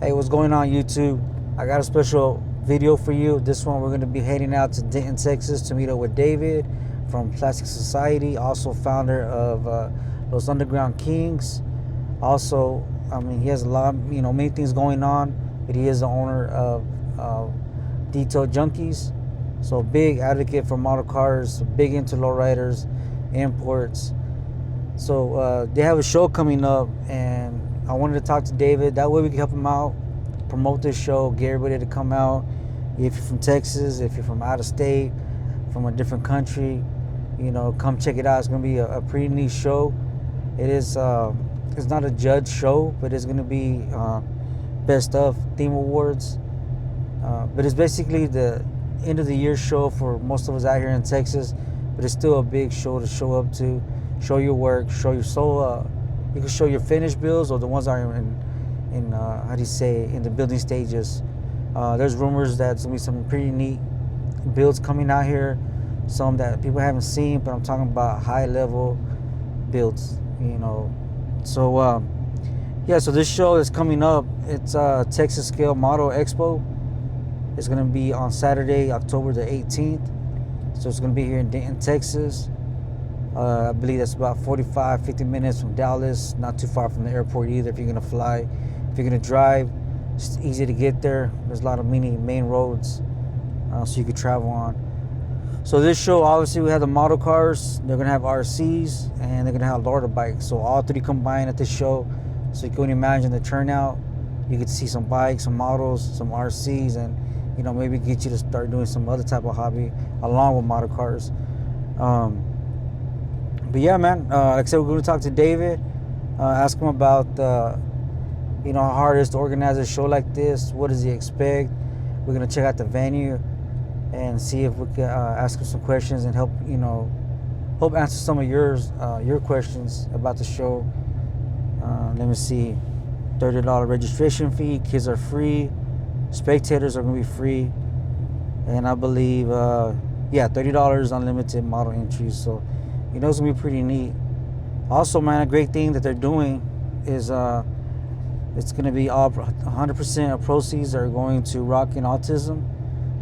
Hey, what's going on, YouTube? I got a special video for you. This one, we're going to be heading out to Denton, Texas to meet up with David from Plastic Society, also founder of Los Underground Kings. Also, I mean, he has a lot, many things going on, but he is the owner of Detail Junkies. So big advocate for model cars, big into lowriders, imports. So they have a show coming up, and I wanted to talk to David. That way we can help him out, promote this show, get everybody to come out. If you're from Texas, if you're from out of state, from a different country, come check it out. It's gonna be a pretty neat show. It is. It's not a judge show, but it's gonna be best of theme awards. But it's basically the end of the year show for most of us out here in Texas. But it's still a big show to show up to, show your work, show your soul. You can show your finished builds or the ones that are in how do you say, in the building stages. There's rumors that there's gonna be some pretty neat builds coming out here, some that people haven't seen, but I'm talking about high level builds, So so this show is coming up. It's Texas Scale Model Expo. It's gonna be on Saturday, October the 18th. So it's gonna be here in Denton, Texas. I believe that's about 50 minutes from Dallas, not too far from the airport either if you're gonna fly. If you're gonna drive, it's easy to get there. There's a lot of main roads so you could travel on. So this show, obviously we have the model cars, they're gonna have RCs, and they're gonna have lowrider bikes. So all three combined at this show. So you can imagine the turnout. You could see some bikes, some models, some RCs, and maybe get you to start doing some other type of hobby along with model cars. But yeah, man, like I said, we're going to talk to David, ask him about, how hard it is to organize a show like this. What does he expect? We're going to check out the venue and see if we can ask him some questions and help answer some of your questions about the show. Let me see. $30 registration fee. Kids are free. Spectators are going to be free. And I believe, $30 unlimited model entries. So, it's going to be pretty neat. Also, man, a great thing that they're doing is it's going to be all 100% of proceeds are going to Rocking Autism.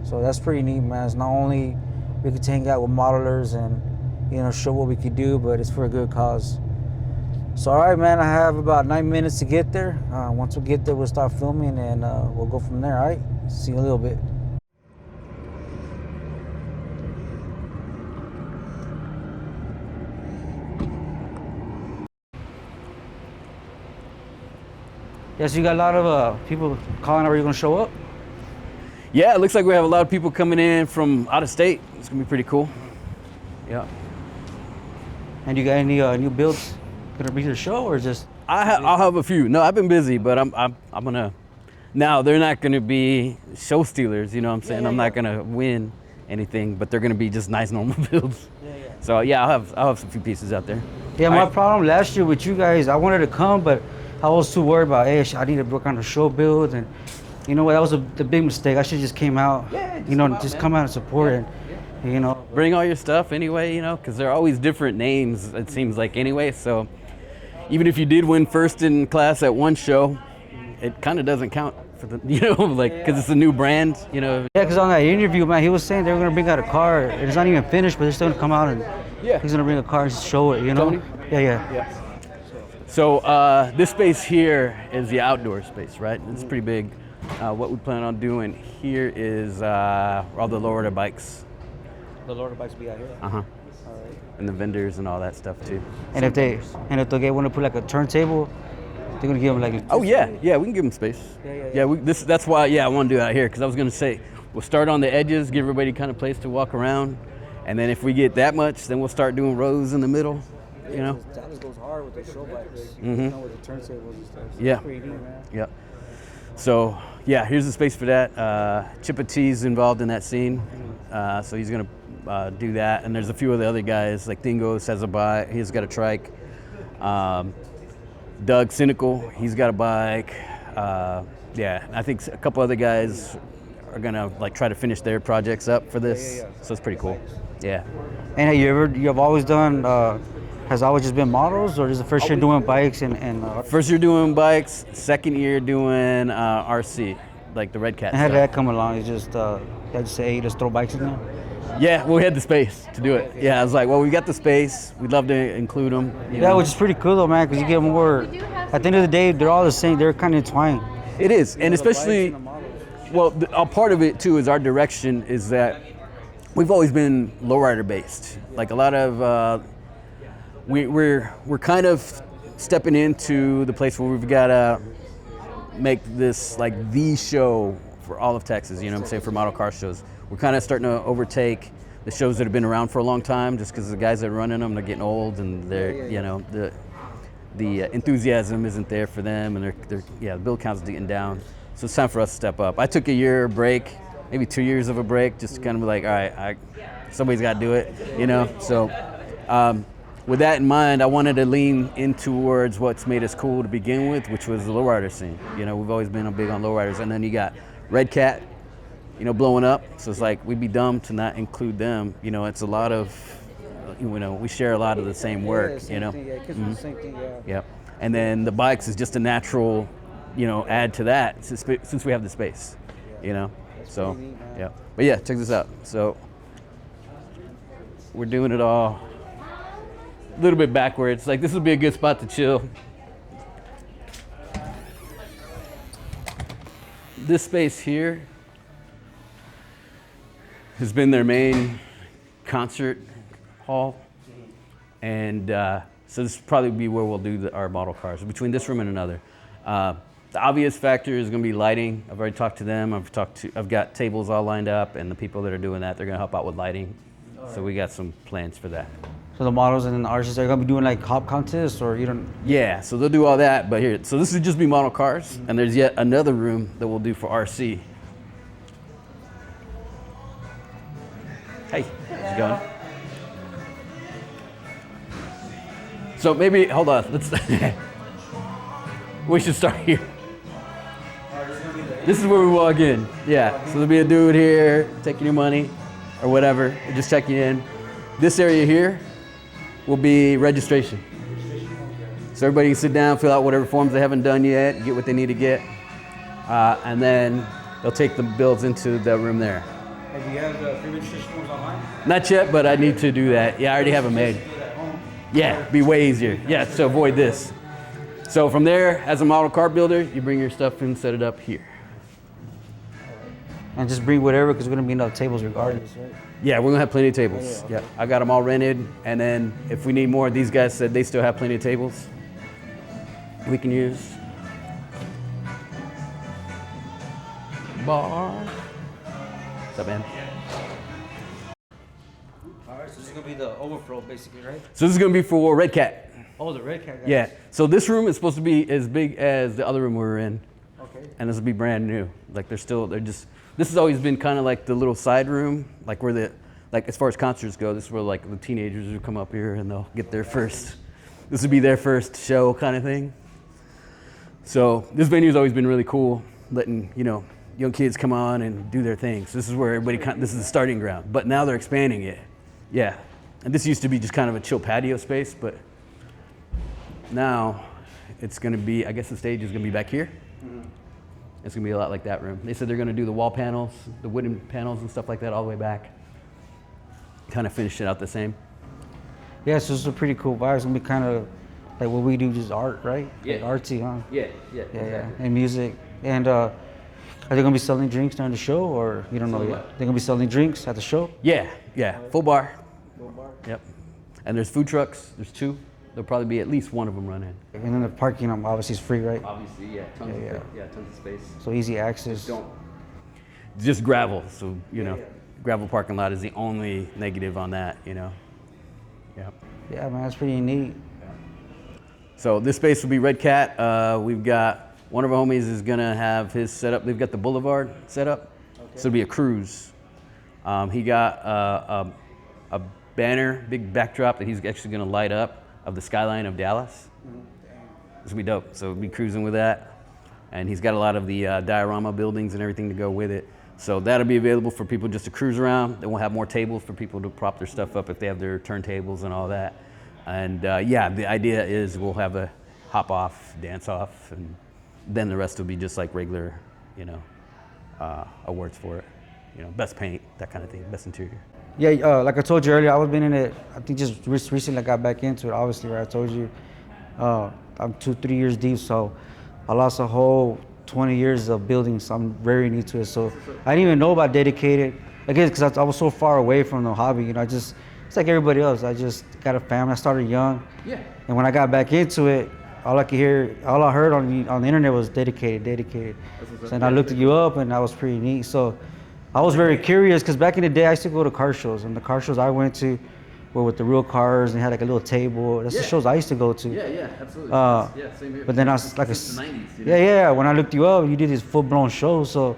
So that's pretty neat, man. It's not only we could hang out with modelers and, show what we could do, but it's for a good cause. So, all right, man, I have about 9 minutes to get there. Once we get there, we'll start filming and we'll go from there, all right? See you in a little bit. Yes, you got a lot of people calling. Are you going to show up? Yeah, it looks like we have a lot of people coming in from out of state. It's going to be pretty cool. Yeah. And you got any new builds going to be to the show, or just? I'll have a few. No, I've been busy, but I'm going to. Now, they're not going to be show stealers, you know what I'm saying? I'm not going to win anything, but they're going to be just nice, normal builds. So, yeah, I'll have some few pieces out there. Yeah, my problem last year with you guys, I wanted to come, but I was too worried about, hey, I need to work on the show build, and you know what, that was the big mistake. I should just came out, come out and support it, Bring all your stuff anyway, because they're always different names, it seems like anyway, so even if you did win first in class at one show, it kind of doesn't count for the, because it's a new brand, Yeah, because on that interview, man, he was saying they were going to bring out a car, and it's not even finished, but they're still going to come out and he's going to bring a car and show it, Tony? Yeah. So this space here is the outdoor space, right? It's pretty big. What we plan on doing here is all the lowrider bikes. The lowrider bikes be out here? Uh-huh. All right. And the vendors and all that stuff too. And if they want to put like a turntable, they're going to give them like... Oh yeah, we can give them space. Yeah. That's why, I want to do it out here, because I was going to say, we'll start on the edges, give everybody kind of place to walk around, and then if we get that much, then we'll start doing rows in the middle. Dallas goes hard with the show bikes, with the turntables and stuff. So yeah. Pretty neat, man. Yeah. So here's the space for that. Chippa T's involved in that scene, so he's gonna do that. And there's a few of the other guys, like Dingos has a bike. He's got a trike. Doug Cynical, he's got a bike. I think a couple other guys are gonna try to finish their projects up for this. So it's pretty cool. Yeah. And you have always done has always just been models, or is the first year doing bikes and First year doing bikes, second year doing RC, like the Red Cat and how did stuff. that come along? It's just I just say, hey, let's throw bikes in there. Yeah, well, we had the space to do it. Yeah, I was like, well, we got the space. We'd love to include them. Yeah, which is pretty cool though, man, because you get more. At the end of the day, they're all the same. They're kind of entwined. It is, and The bikes especially, and the models. well, a part of it too is our direction is that we've always been lowrider based. Like a lot of, we're kind of stepping into the place where we've got to make this like the show for all of Texas. You know what I'm saying, for model car shows. We're kind of starting to overtake the shows that have been around for a long time, just because the guys that are running them, they're getting old, and they're, you know, the enthusiasm isn't there for them, and the build count's getting down. So it's time for us to step up. I took a year break, maybe 2 years of a break, just to kind of be like, all right, somebody's got to do it, you know. So with that in mind, I wanted to lean in towards what's made us cool to begin with, which was the lowrider scene. You know, we've always been big on lowriders, and then you got Red Cat, you know, blowing up. So it's like we'd be dumb to not include them. You know, it's a lot of, you know, we share a lot of the same work. Same you know, thing, kids do the same thing. Yep. And then the bikes is just a natural, you know, add to that since we have the space. You know, so pretty neat, man. yeah. But yeah, check this out. So we're doing it all a little bit backwards. Like this would be a good spot to chill. This space here has been their main concert hall, and so this will probably be where we'll do our model cars, between this room and another. The obvious factor is going to be lighting. I've already talked to them. I've got tables all lined up, and the people that are doing that, they're going to help out with lighting. So we got some plans for that. So the models and the artists are gonna be doing like hop contests, or you don't? Yeah, so they'll do all that, but here, so this would just be model cars, and there's yet another room that we'll do for RC. Hey, how's it going? So maybe, hold on, let's, we should start here. This is where we walk in, yeah. So there'll be a dude here taking your money or whatever, just checking in. This area here will be registration. So everybody can sit down, fill out whatever forms they haven't done yet, get what they need to get, and then they'll take the bills into the room there. Do you have the free registration forms online? Not yet, but I need to do that. Yeah, I already have them made. Yeah, be way easier. Yeah, to avoid this. So from there, as a model car builder, you bring your stuff and set it up here. And just bring whatever, because we're gonna be enough tables regardless, right? Yeah, we're gonna have plenty of tables. Yeah, I got them all rented, and then if we need more, these guys said they still have plenty of tables we can use. Bar. What's up, man? All right, so this is gonna be the overflow, basically, right? So this is gonna be for Red Cat. Oh, the Red Cat guys. Yeah. So this room is supposed to be as big as the other room we were in. Okay. And this will be brand new. Like they're just, this has always been kind of like the little side room, like where like as far as concerts go, this is where like the teenagers will come up here and they'll get their first, this would be their first show kind of thing. So this venue's always been really cool, letting, you know, young kids come on and do their thing. So this is where everybody, this is the starting ground, but now they're expanding it. Yeah. And this used to be just kind of a chill patio space, but now it's gonna be, I guess the stage is gonna be back here. It's gonna be a lot like that room. They said they're gonna do the wall panels, the wooden panels and stuff like that all the way back. Kind of finish it out the same. Yeah, so it's a pretty cool vibe. It's gonna be kind of like what we do, just art, right? Yeah. Like artsy, huh? Yeah, Yeah, and music. And are they gonna be selling drinks during the show, or you don't know yet? They're gonna be selling drinks at the show? Yeah, full bar. Full bar. Yep. And there's food trucks, there's 2. There'll probably be at least one of them running. And then the parking obviously is free, right? Obviously, yeah, tons of space. So easy access. Just gravel, so, you know, gravel parking lot is the only negative on that, you know. Yeah. Yeah, man, that's pretty neat. So this space will be Red Cat. We've got, one of our homies is gonna have his set up, they've got the boulevard set up. So it'll be a cruise. He got a banner, big backdrop that he's actually gonna light up of the skyline of Dallas. This will be dope. So we'll be cruising with that. And he's got a lot of the diorama buildings and everything to go with it. So that'll be available for people just to cruise around. Then we'll have more tables for people to prop their stuff up if they have their turntables and all that. And yeah, the idea is we'll have a hop off, dance off, and then the rest will be just like regular, you know, awards for it. You know, best paint, that kind of thing, best interior. Yeah, like I told you earlier, I was been in it. I think just recently I got back into it. Obviously, right? I told you, I'm 2-3 years deep, so I lost a whole 20 years of building. So I'm very new to it. So I didn't even know about dedicated. Again, because I was so far away from the hobby. You know, it's like everybody else. I just got a family. I started young. Yeah. And when I got back into it, all I heard on the internet was dedicated. So then I looked you up, and that was pretty neat. So I was very curious because back in the day I used to go to car shows, and the car shows I went to were with the real cars, and they had like a little table. That's the shows I used to go to. Yeah, absolutely. Yeah, same here. But then I was like Since the 90s, you know? yeah. When I looked you up, you did these full-blown shows. So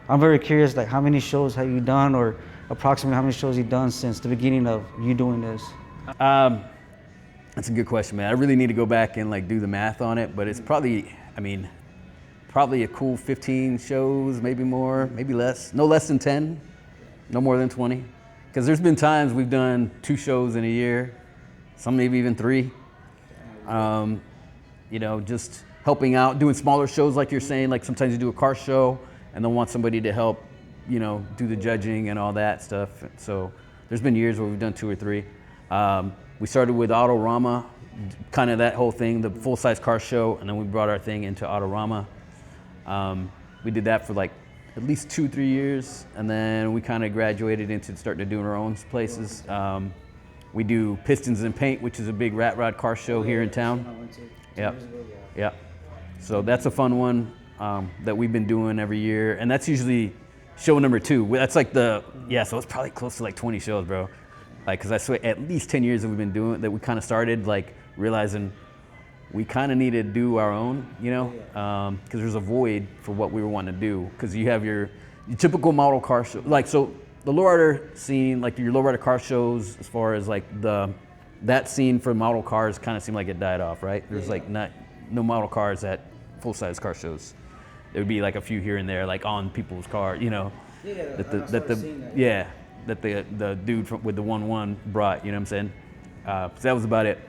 I'm very curious, like how many shows have you done, or approximately how many shows you've done since the beginning of you doing this? That's a good question, man. I really need to go back and like do the math on it, but it's probably, probably a cool 15 shows, maybe more, maybe less. No less than 10, no more than 20. Because there's been times we've done 2 shows in a year, some maybe even 3. You know, just helping out, doing smaller shows like you're saying, like sometimes you do a car show and they'll want somebody to help, you know, do the judging and all that stuff. So there's been years where we've done 2 or 3. We started with Autorama, kind of that whole thing, the full-size car show, and then we brought our thing into Autorama. We did that for like at least 2-3 years, and then we kind of graduated into starting to doing our own places. We do Pistons and Paint, which is a big rat rod car show here in town. Yeah. So that's a fun one that we've been doing every year, and that's usually show number 2. That's like so it's probably close to like 20 shows, bro. Like, cause I swear at least 10 years that we've been doing that, we kind of started like realizing we kind of need to do our own, you know, cause there's a void for what we were wanting to do. Cause you have your typical model car show, like, so the lowrider scene, like your lowrider car shows, as far as like that scene for model cars kind of seemed like it died off, right? There's like no model cars at full-size car shows. There would be like a few here and there, like on people's car, you know, that the dude with the 1-1 brought, you know what I'm saying? So that was about it.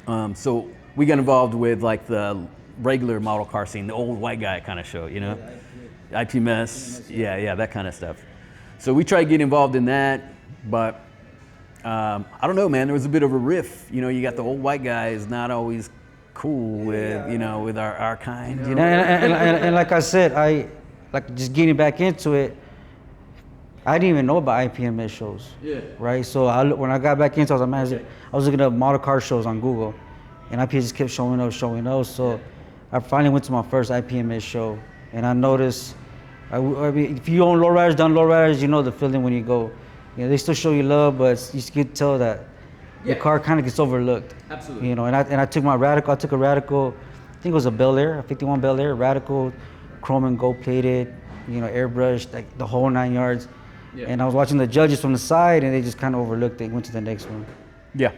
So we got involved with like the regular model car scene, the old white guy kind of show, you know? IP mess, yeah, that kind of stuff. So we tried to get involved in that, but I don't know, man, there was a bit of a riff. You know, you got the old white guy is not always cool with, you know, with our kind, you know? And like I said, just getting back into it, I didn't even know about IPMS shows. Yeah. Right. So when I got back into it, I was looking up model car shows on Google, and IPMS just kept showing up. So I finally went to my first IPMS show, and I noticed, I mean, if you own lowriders, done lowriders, you know the feeling when you go. You know, they still show you love, but you can tell that the car kind of gets overlooked. Absolutely. You know, and I took a Radical, I think it was a Bel Air, a 51 Bel Air, Radical, chrome and gold plated, you know, airbrushed, like the whole 9 yards. Yeah. And I was watching the judges from the side, and they just kind of overlooked it, went to the next one. Yeah.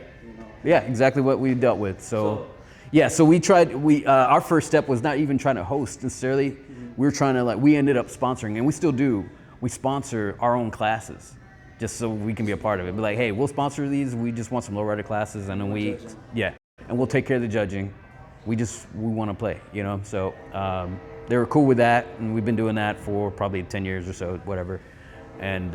Yeah, exactly what we dealt with. So we tried, our first step was not even trying to host necessarily. Mm-hmm. We were trying to, we ended up sponsoring, and we still do. We sponsor our own classes just so we can be a part of it. Be like, hey, we'll sponsor these. We just want some lowrider classes, and then and we'll take care of the judging. We want to play, you know? So they were cool with that, and we've been doing that for probably 10 years or so, whatever. And,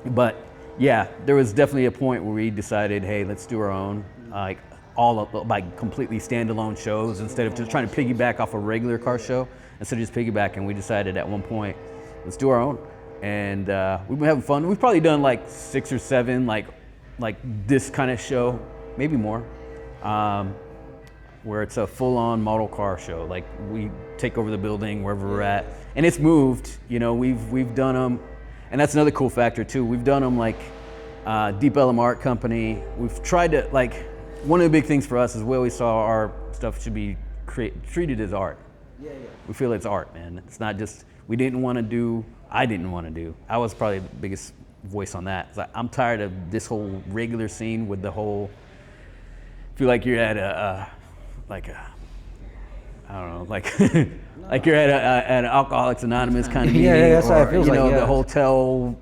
but yeah, there was definitely a point where we decided, hey, let's do our own, completely standalone shows instead of just trying to piggyback off a regular car show. Instead of just piggybacking, we decided at one point, let's do our own. And we've been having fun. We've probably done like 6 or 7, like this kind of show, maybe more, where it's a full-on model car show. Like we take over the building wherever we're at, and it's moved. You know, we've done them. And that's another cool factor too. We've done them like Deep Ellum Art Company. We've tried to, one of the big things for us is we always saw our stuff should be treated as art. Yeah. We feel it's art, man. It's not just, I didn't want to do. I was probably the biggest voice on that. It's like, I'm tired of this whole regular scene with the whole, feel like you're at I don't know, like you're at an Alcoholics Anonymous kind of meeting, that's how it feels, the hotel,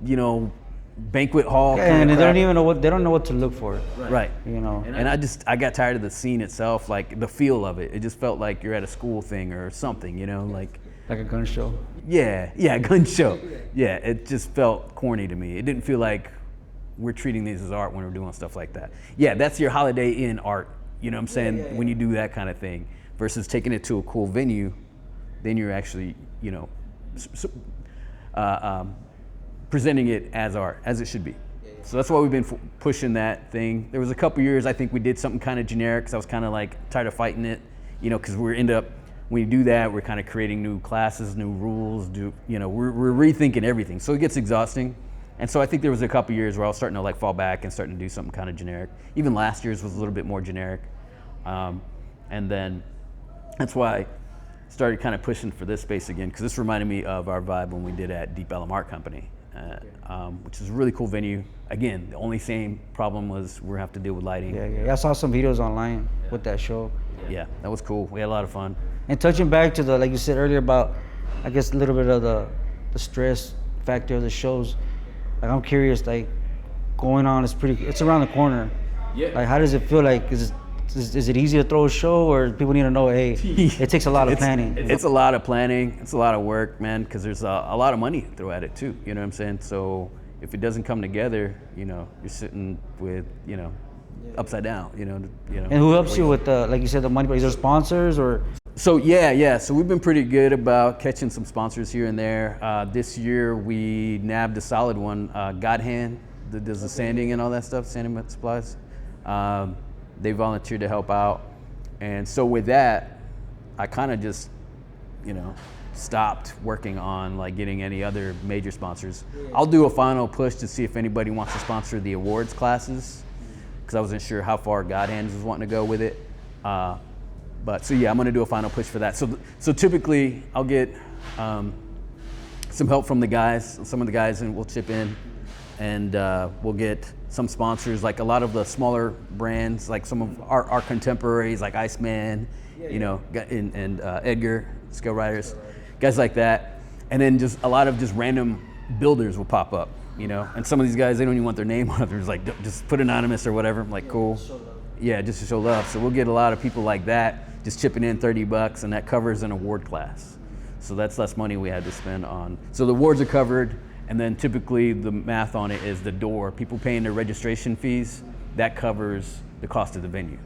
banquet hall. Yeah, kind and of they crap. don't know what to look for. Right. You know. And I got tired of the scene itself, like the feel of it. It just felt like you're at a school thing or something, you know, like a gun show. Yeah, gun show. Yeah, it just felt corny to me. It didn't feel like we're treating these as art when we're doing stuff like that. Yeah, that's your Holiday Inn art, you know what I'm saying? When you do that kind of thing versus taking it to a cool venue, then you're actually, you know, presenting it as art, as it should be. So that's why we've been pushing that thing. There was a couple years I think we did something kind of generic because I was kind of like tired of fighting it, you know, because when you do that, we're kind of creating new classes, new rules, we're rethinking everything. So it gets exhausting. And so I think there was a couple years where I was starting to like fall back and starting to do something kind of generic. Even last year's was a little bit more generic. And then that's why I started kind of pushing for this space again, because this reminded me of our vibe when we did at Deep Ellum Art Company, which is a really cool venue. Again, the only same problem was we have to deal with lighting. Yeah. I saw some videos online with that show. Yeah, that was cool. We had a lot of fun. And touching back to like you said earlier about, I guess, a little bit of the stress factor of the shows. Like, I'm curious, like, going on it's around the corner. Yeah. Like, how does it feel? Like, is it easy to throw a show, or people need to know, hey, it takes a lot of planning? It's a lot of planning. It's a lot of work, man, because there's a lot of money to throw at it too. You know what I'm saying? So if it doesn't come together, you know, you're sitting with, you know, upside down. You know. And who helps you with like you said, the money? Is there sponsors or? So yeah. So we've been pretty good about catching some sponsors here and there. This year we nabbed a solid one. God Hand that does the sanding and all that stuff, sanding supplies. They volunteered to help out, and so with that, I kind of just, you know, stopped working on like getting any other major sponsors. I'll do a final push to see if anybody wants to sponsor the awards classes, because I wasn't sure how far God Hands was wanting to go with it. But so yeah, I'm gonna do a final push for that. So typically I'll get some help from the guys, some of the guys, and we'll chip in, and we'll get some sponsors, like a lot of the smaller brands, like some of our contemporaries, like Iceman, you know, and Edgar, Scale Riders, guys like that. And then just a lot of just random builders will pop up, you know. And some of these guys, they don't even want their name on it. They're just like, just put anonymous or whatever. I'm like, cool. Yeah, just to show love. So we'll get a lot of people like that, just chipping in $30, and that covers an award class. So that's less money we had to spend on. So the awards are covered, and then typically the math on it is the door. People paying their registration fees, that covers the cost of the venue.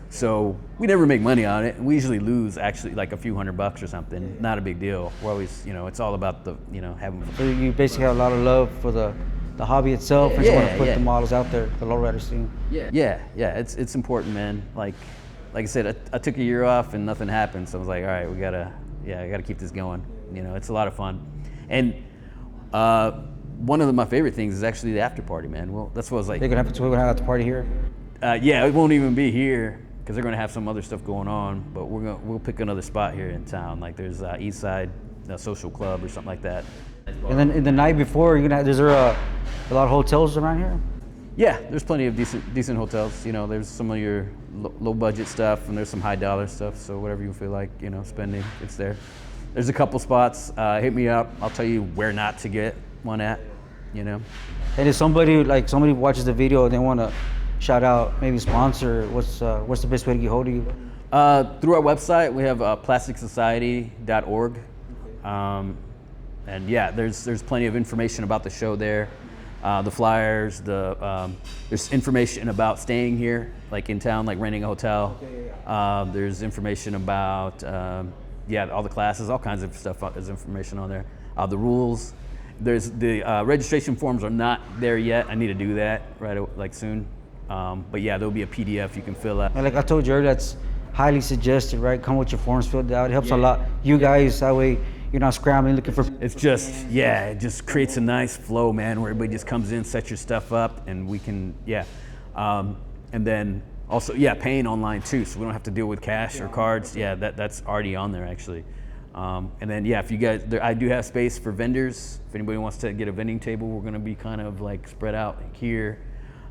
So we never make money on it. We usually lose actually like a few $100 or something. Not a big deal. We're always, you know, it's all about the, you know, having fun. So you basically have a lot of love for the hobby itself, and just want to put the models out there, the lowrider scene. Yeah. It's important, man. Like I said, I took a year off and nothing happened. So I was like, all right, I gotta keep this going. You know, it's a lot of fun. And one of my favorite things is actually the after party, man. Well, that's what I was like. We're gonna have the party here. Yeah, it won't even be here because they're gonna have some other stuff going on. But we'll pick another spot here in town. Like there's East Side Social Club or something like that. And then in the night before, is there a lot of hotels around here? Yeah, there's plenty of decent hotels. You know, there's some of your low budget stuff, and there's some high dollar stuff. So whatever you feel like, you know, spending, it's there. There's a couple spots. Hit me up. I'll tell you where not to get one at. You know. And if somebody watches the video and they want to shout out, maybe sponsor, what's the best way to get hold of you? Through our website, we have plasticsociety.org. And yeah, there's plenty of information about the show there. The flyers, there's information about staying here, like in town, like renting a hotel. There's information about, all the classes, all kinds of stuff. There's information on there. The rules. There's the registration forms are not there yet. I need to do that soon. But yeah, there'll be a PDF you can fill out. And like I told you earlier, that's highly suggested, right? Come with your forms filled out. It helps a lot. You guys, that way you're not scrambling looking for. It's just, it just creates a nice flow, man, where everybody just comes in, sets your stuff up, and we can, and then also, paying online too, so we don't have to deal with cash or cards. Yeah, that's already on there actually. And then, if you guys, I do have space for vendors. If anybody wants to get a vending table, we're gonna be kind of like spread out here.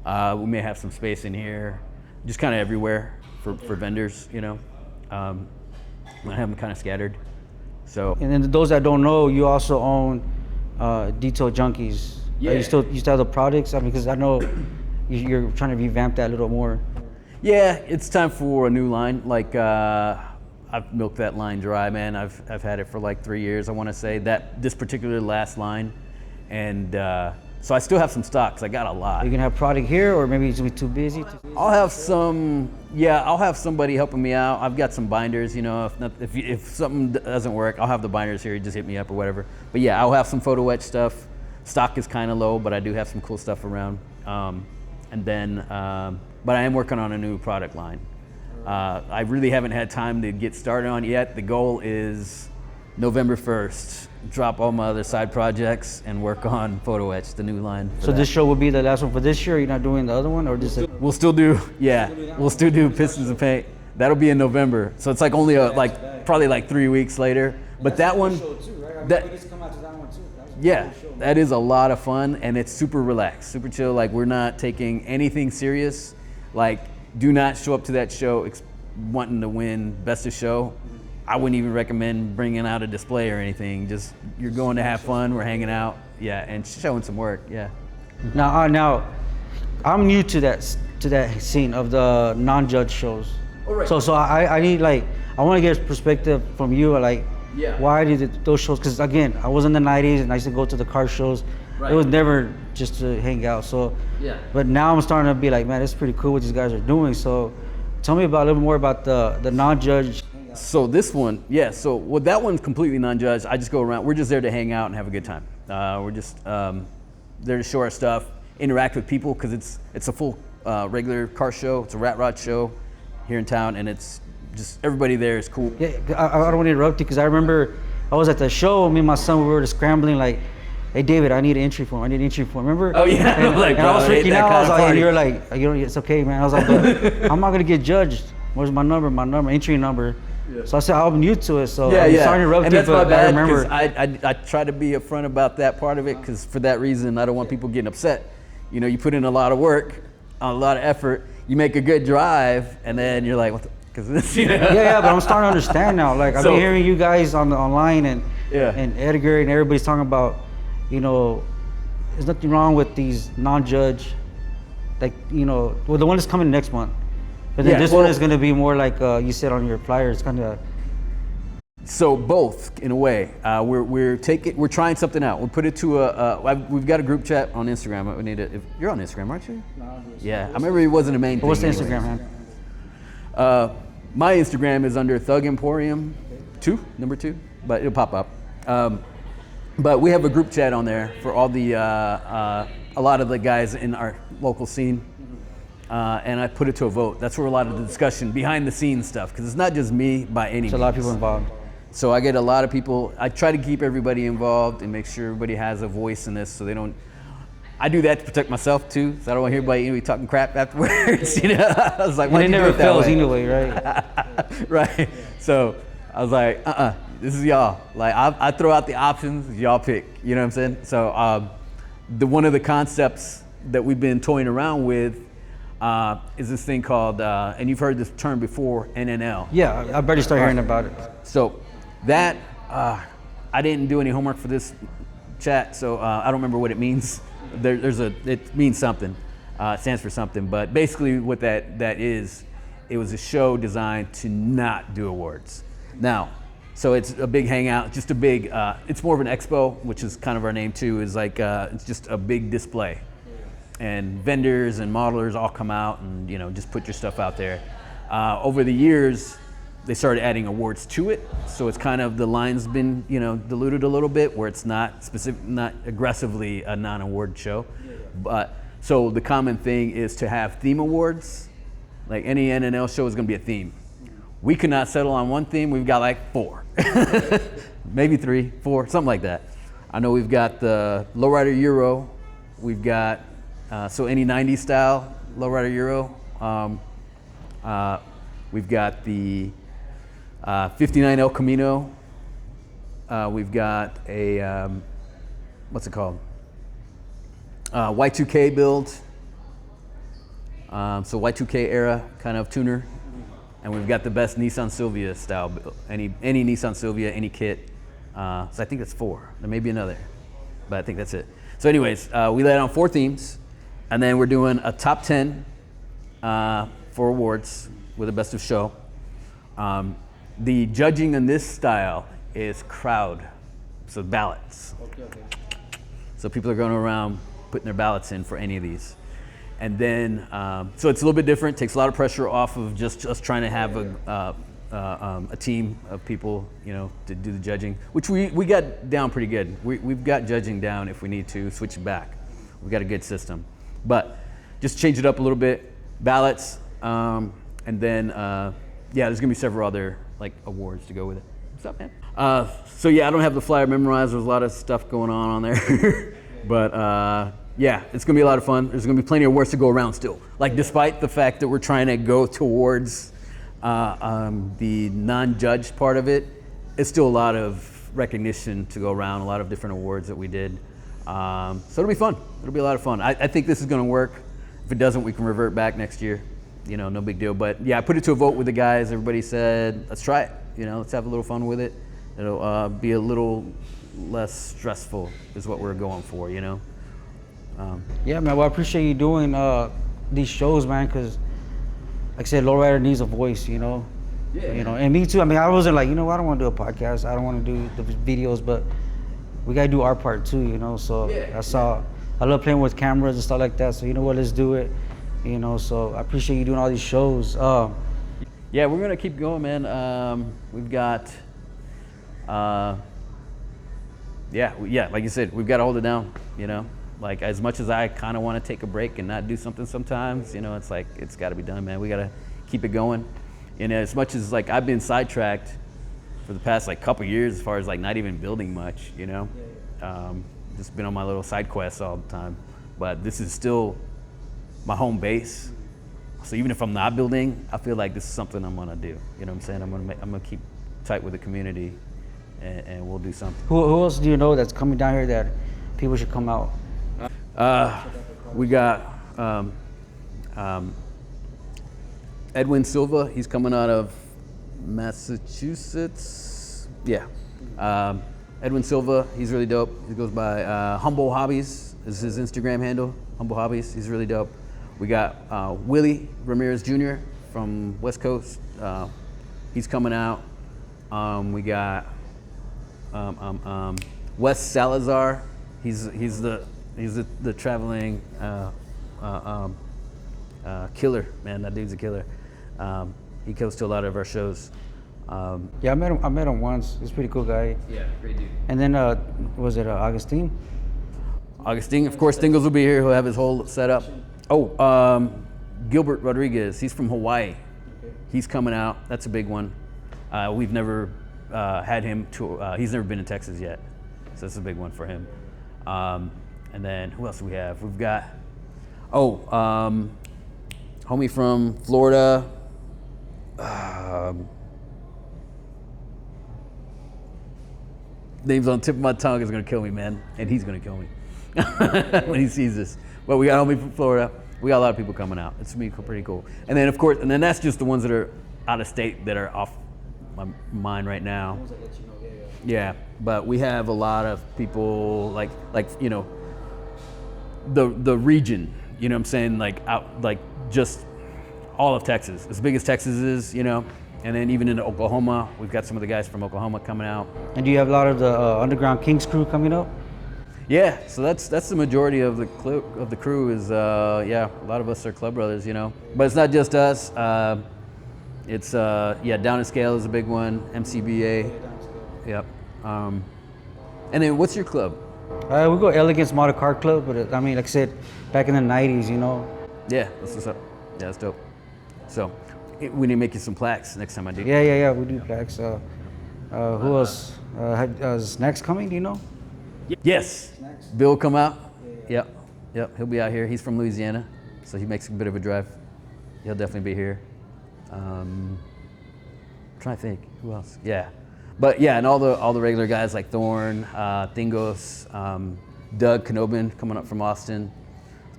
We may have some space in here, just kind of everywhere for vendors, you know. I have them kind of scattered. So. And then those that don't know, you also own Detail Junkies. Are you still have the products? I mean, because I know you're trying to revamp that a little more. Yeah, it's time for a new line. Like I've milked that line dry, man. I've had it for like 3 years. I want to say that this particular last line, and so I still have some stocks. I got a lot. Are you gonna have product here, or maybe it's gonna be too busy? I'll have some. Yeah, I'll have somebody helping me out. I've got some binders. You know, if something doesn't work, I'll have the binders here. You just hit me up or whatever. But yeah, I'll have some photo etch stuff. Stock is kind of low, but I do have some cool stuff around. And then, but I am working on a new product line. I really haven't had time to get started on it yet. The goal is November 1st. Drop all my other side projects and work on photo etch, the new line. So this show will be the last one for this year. You're not doing the other one, or just we'll still do we'll still do Pistons and Paint. That'll be in November. So it's like only probably like 3 weeks later. But that one, that is a lot of fun, and it's super relaxed, super chill. Like we're not taking anything serious. Like do not show up to that show wanting to win best of show. I wouldn't even recommend bringing out a display or anything. Just you're going to have fun. We're hanging out, and showing some work, Now, I'm new to that scene of the non-judge shows. Oh, right. So I need I want to get a perspective from you, why did those shows? Because again, I was in the '90s and I used to go to the car shows. Right. It was never just to hang out. So but now I'm starting to be like, man, it's pretty cool what these guys are doing. So tell me a little more about the non-judge. So this one, that one's completely non-judged. I just go around. We're just there to hang out and have a good time. We're just there to show our stuff, interact with people, because it's a full regular car show. It's a rat rod show here in town, and it's just everybody there is cool. Yeah, I don't want to interrupt you, because I remember I was at the show. Me and my son, we were just scrambling like, hey David, I need an entry form. Remember? Oh yeah. And I was freaking out. I was like, and you're like, it's okay, man. I was like, but I'm not gonna get judged. Where's my number? My entry number. Yeah. So I said I'm new to it, so I'm starting to rub and that's you, my bad, I remember. I try to be upfront about that part of it, because for that reason I don't want people getting upset. You know, you put in a lot of work, a lot of effort, you make a good drive, and then you're like, what the, because this, but I'm starting to understand now. Like I've been hearing you guys online and Edgar and everybody's talking about, there's nothing wrong with these non-judge, the one that's coming next month. But then this one is going to be more like you said on your flyer. It's kind of. So both, in a way, we're trying something out. We'll put it to we've got a group chat on Instagram. We need to. You're on Instagram, aren't you? No. Yeah, I remember it wasn't a main thing. What's the Instagram, man? My Instagram is under Thug Emporium 2, number 2, but it'll pop up. But we have a group chat on there for all the a lot of the guys in our local scene. And I put it to a vote. That's where a lot of the discussion, behind the scenes stuff, because it's not just me by any means. There's a lot of people involved. So I get a lot of people. I try to keep everybody involved and make sure everybody has a voice in this, so they don't. I do that to protect myself too, so I don't want to hear anybody talking crap afterwards. I was like, it never fails anyway, right? Right. So I was like, this is y'all. Like I throw out the options, y'all pick. You know what I'm saying? So one of the concepts that we've been toying around with is this thing called, and you've heard this term before, NNL. Yeah, I better start hearing about it. So that, I didn't do any homework for this chat, so I don't remember what it means. It means something, it stands for something, but basically what that is, it was a show designed to not do awards. Now, so it's a big hangout, just a big, it's more of an expo, which is kind of our name too, is like, it's just a big display. And vendors and modelers all come out and just put your stuff out there. Over the years, they started adding awards to it, so it's kind of the line's been diluted a little bit, where it's not aggressively a non-award show. But so the common thing is to have theme awards. Like any NNL show is going to be a theme. We could not settle on one theme. We've got like 4, maybe 3, 4, something like that. I know we've got the Lowrider Euro. We've got so any 90s style Lowrider Euro. We've got the 59 El Camino. We've got a, what's it called? Y2K build. So Y2K era kind of tuner. And we've got the best Nissan Silvia style build. Any Nissan Silvia, any kit. So I think that's 4. There may be another, but I think that's it. So anyways, we laid on 4 themes, and then we're doing a top 10 for awards with a best of show. The judging in this style is crowd, so ballots. Okay. So people are going around putting their ballots in for any of these. And then, so it's a little bit different, takes a lot of pressure off of just us trying to have a team of people, you know, to do the judging, which we got down pretty good. We've got judging down if we need to switch it back. We've got a good system. But just change it up a little bit, ballots, and then, yeah, there's gonna be several other like awards to go with it. What's up, man? So yeah, I don't have the flyer memorized. There's a lot of stuff going on there. But yeah, it's gonna be a lot of fun. There's gonna be plenty of awards to go around still. Like despite the fact that we're trying to go towards the non-judged part of it, it's still a lot of recognition to go around, a lot of different awards that we did. So it'll be fun. It'll be a lot of fun. I think this is gonna work. If it doesn't, we can revert back next year. You know, no big deal. But yeah, I put it to a vote with the guys. Everybody said, let's try it. You know, let's have a little fun with it. It'll be a little less stressful is what we're going for, you know? Yeah, man, well, I appreciate you doing these shows, man, because like I said, lowrider needs a voice, you know? Yeah. You know, and me too. I mean, I wasn't like, you know, I don't want to do a podcast. I don't want to do the videos, but we got to do our part too, you know? So yeah. I love playing with cameras and stuff like that. So you know what, let's do it, you know? So I appreciate you doing all these shows. Yeah, we're going to keep going, man. We've got, yeah, like you said, we've got to hold it down, you know? Like as much as I kind of want to take a break and not do something sometimes, you know, it's like, it's got to be done, man. We got to keep it going. And as much as like I've been sidetracked for the past like couple years as far as like not even building much, you know, just been on my little side quests all the time. But this is still my home base. So even if I'm not building, I feel like this is something I'm gonna do. You know what I'm saying? I'm gonna keep tight with the community, and we'll do something. Who else do you know that's coming down here that people should come out? We got Edwin Silva. He's coming out of Massachusetts. Yeah. Edwin Silva. He's really dope. He goes by Humble Hobbies is his Instagram handle. Humble Hobbies. He's really dope. We got Willie Ramirez Jr. from West Coast. He's coming out. We got Wes Salazar. He's the traveling killer, man. That dude's a killer. He goes to a lot of our shows. Yeah, I met him once. He's a pretty cool guy. Yeah, great dude. And then was it Augustine? Augustine, of course. Dingles will be here. He'll have his whole setup. Oh, Gilbert Rodriguez. He's from Hawaii. Okay. He's coming out. That's a big one. We've never had him to. He's never been to Texas yet, so that's a big one for him. And then who else do we have? We've got homie from Florida. Name's on the tip of my tongue is gonna kill me, man, and he's gonna kill me when he sees this. But we got homie from Florida. We got a lot of people coming out. It's gonna be pretty cool. And then of course, and then that's just the ones that are out of state that are off my mind right now. Yeah, but we have a lot of people like you know the region. You know what I'm saying? Like out like just all of Texas, as big as Texas is, you know. And then even into Oklahoma, we've got some of the guys from Oklahoma coming out. And do you have a lot of the Underground Kings crew coming up? Yeah, so that's the majority of the crew is yeah, a lot of us are club brothers, you know. But it's not just us. It's yeah, Down in Scale is a big one. MCBA. Yep. And then what's your club? We go Elegance Model Car Club, but I mean, like I said, back in the '90s, you know. Yeah, that's what's up. Yeah, that's dope. So we need to make you some plaques next time I do. Yeah, we do plaques. Who else? Is Next coming? Do you know? Yes. Bill come out. Yeah. Yep. He'll be out here. He's from Louisiana, so he makes a bit of a drive. He'll definitely be here. Trying to think who else. Yeah, but yeah, and all the regular guys like Thorn, Thingos, Doug Knobin coming up from Austin.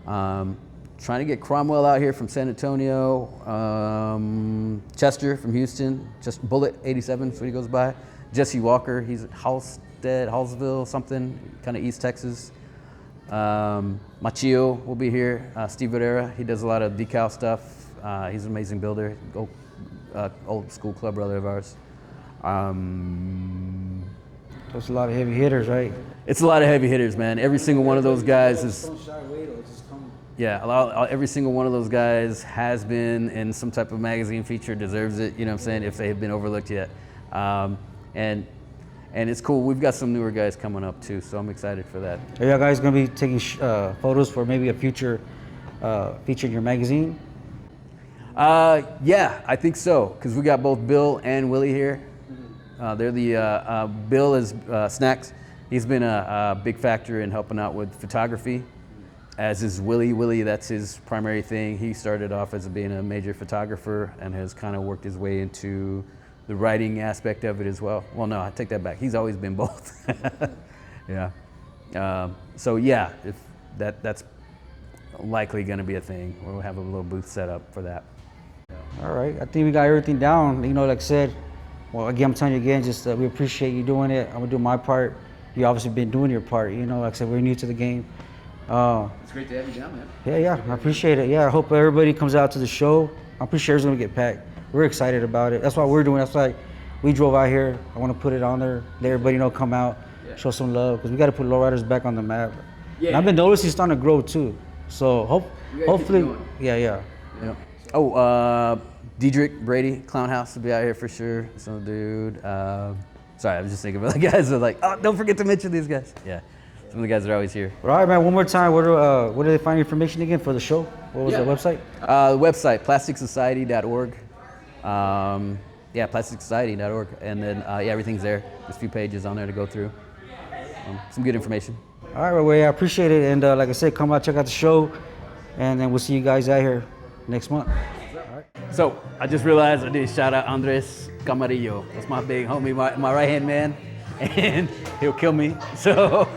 Trying to get Cromwell out here from San Antonio. Chester from Houston. Just Bullet 87 is what he goes by. Jesse Walker. He's at Hallsville, something, kind of East Texas. Machio will be here. Steve Herrera, he does a lot of decal stuff. He's an amazing builder, old school club brother of ours. There's a lot of heavy hitters, right? It's a lot of heavy hitters, man. Every single one of those guys is. Don't shy away though. Just come. Yeah, every single one of those guys has been in some type of magazine feature, deserves it, you know what I'm saying, if they have been overlooked yet. And it's cool. We've got some newer guys coming up too, so I'm excited for that. Are y'all guys gonna be taking photos for maybe a future feature in your magazine? Yeah, I think so, because we got both Bill and Willie here. They're the, Bill is Snacks. He's been a big factor in helping out with photography, as is Willie. Willie, that's his primary thing. He started off as being a major photographer and has kind of worked his way into the writing aspect of it as well. Well, no, I take that back. He's always been both. Yeah. So yeah, if that's likely going to be a thing. We'll have a little booth set up for that. All right, I think we got everything down. You know, like I said, well, again, I'm telling you again, just we appreciate you doing it. I'm gonna do my part. You obviously been doing your part. You know, like I said, we're new to the game. It's great to have you down, man. Yeah, I appreciate it. Yeah, I hope everybody comes out to the show. I'm pretty sure it's gonna get packed. We're excited about it. That's why we're doing. That's why we drove out here. I want to put it on there, let everybody know, come out, show some love, because we got to put lowriders back on the map. Yeah. And I've been noticing it's starting to grow too. So hopefully, yeah. Oh, Diedrich Brady, Clown House will be out here for sure. Some dude. Sorry, I was just thinking about the guys that are like, oh, don't forget to mention these guys. Yeah, some of the guys are always here. All right, man. One more time. Where do they find information again for the show? What was the website? The website, plasticsociety.org. Plasticsociety.org, and then everything's there. There's a few pages on there to go through. Some good information. All right, well, I appreciate it, and like I said, come out, check out the show, and then we'll see you guys out here next month. So I just realized I did shout out Andres Camarillo. That's my big homie, my right hand man, and he'll kill me. So